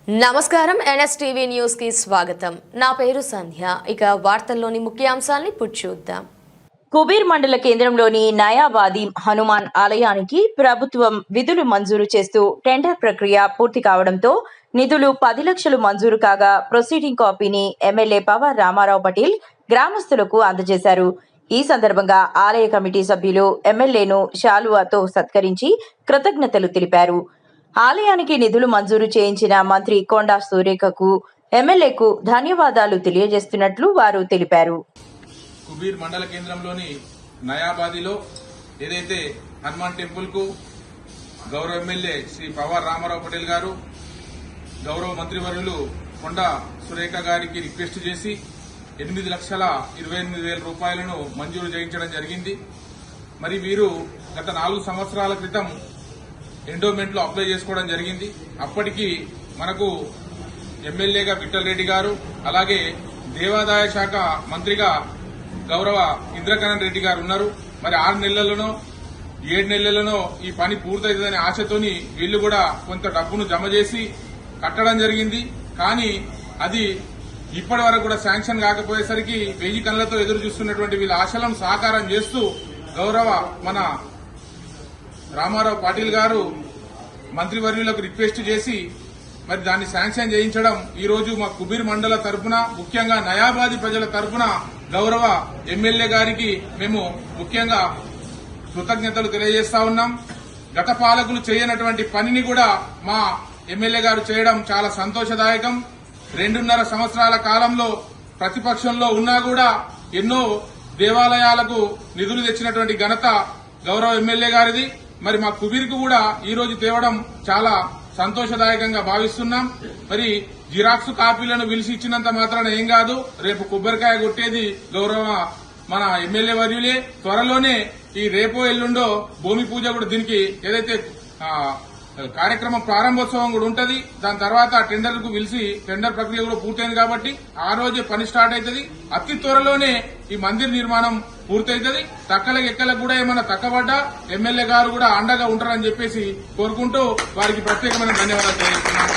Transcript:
నమస్కారం NSTV news కి స్వాగతం. నా పేరు సంధ్య. ఇక వార్తల్లోని ముఖ్యాంశాలను ఇప్పుడు చూద్దాం. కుబీర్ మండల కేంద్రంలోని నయాబాది హనుమాన్ ఆలయానికి ప్రభుత్వం విధులు మంజూరు చేస్తూ టెండర్ ప్రక్రియ పూర్తి కావడంతో నిధులు 10 లక్షలు మంజూరు కాగా ప్రొసీడింగ్ కాపీని ఎమ్మెల్యే పవర్ రామారావు పటేల్ గ్రామస్తులకు అందజేశారు. ఈ సందర్భంగా ఆలయ కమిటీ సభ్యులు ఎమ్మెల్యేను శాలువాతో సత్కరించి కృతజ్ఞతలు తెలిపారు. ఆలయానికి నిధులు మంజూరు చేయించిన మంత్రి కొండా సురేఖకు ఎమ్మెల్యేకు ధన్యవాదాలు తెలియజేస్తున్నట్లు వారు తెలిపారు. కుబీర్ మండల కేంద్రంలోని నయాబాదిలో ఏదైతే హనుమాన్ టెంపుల్ కు గౌరవ ఎమ్మెల్యే శ్రీ పవర్ రామారావు పటేల్ గారు గౌరవ మంత్రివర్యులు కొండా సురేఖ గారికి రిక్వెస్ట్ చేసి 8,28,000 రూపాయలను మంజూరు చేయించడం జరిగింది. మరి వీరు గత 4 సంవత్సరాల క్రితం ఎండోమెంట్ లో అప్లై చేసుకోవడం జరిగింది. అప్పటికి మనకు ఎమ్మెల్యేగా విఠల్ రెడ్డి గారు, అలాగే దేవాదాయ శాఖ మంత్రిగా గౌరవ ఇంద్రకరణ్ రెడ్డి గారు ఉన్నారు. మరి 6 నెలలలోనో 7 నెలలలోనో ఈ పని పూర్తవుతుందనే ఆశతోని వీళ్లు కూడా కొంత డబ్బును జమ చేసి కట్టడం జరిగింది. కానీ అది ఇప్పటి వరకు కూడా శాంక్షన్ కాకపోయేసరికి 1000 కళ్లతో ఎదురు చూస్తున్నటువంటి వీళ్ళ ఆశలను సాకారం చేస్తూ గౌరవ మన రామారావు పాటిల్ గారు మంత్రివర్యులకు రిక్వెస్ట్ చేసి మరి దాన్ని శాంక్షన్ చేయించడం ఈ రోజు మా కుబీర్ మండల తరపున, ముఖ్యంగా నయాబాది ప్రజల తరపున గౌరవ ఎమ్మెల్యే గారికి మేము ముఖ్యంగా కృతజ్ఞతలు తెలియజేస్తా ఉన్నాం. గత పాలకులు చేయనటువంటి పనిని కూడా మా ఎమ్మెల్యే గారు చేయడం చాలా సంతోషదాయకం. 2.5 సంవత్సరాల కాలంలో ప్రతిపక్షంలో ఉన్నా కూడా ఎన్నో దేవాలయాలకు నిధులు తెచ్చినటువంటి ఘనత గౌరవ ఎమ్మెల్యే గారిది. మరి మా కుబీర్కు కూడా ఈ రోజు తేవడం చాలా సంతోషదాయకంగా భావిస్తున్నాం. మరి జిరాక్స్ కాపీలను పిలిచి ఇచ్చినంత మాత్రాన ఏం కాదు, రేపు కొబ్బరికాయ కొట్టేది గౌరవ మన ఎమ్మెల్యే వర్యులే. త్వరలోనే ఈ రేపో ఎల్లుండో భూమి పూజ కూడా దీనికి ఏదైతే కార్యక్రమం ప్రారంభోత్సవం కూడా ఉంటది. దాని తర్వాత టెండర్ కు పిలిచి టెండర్ ప్రక్రియ కూడా పూర్తయింది కాబట్టి ఆ రోజే పని స్టార్ట్ అవుతుంది. అతి త్వరలోనే ఈ మందిర్ నిర్మాణం పూర్తవుతుంది. తక్కలకి ఎక్కలకు కూడా ఏమైనా తక్కబడ్డా ఎమ్మెల్యే గారు కూడా అండగా ఉంటారని చెప్పేసి కోరుకుంటూ వారికి ప్రత్యేకమైన ధన్యవాదాలు తెలియజేస్తున్నాను.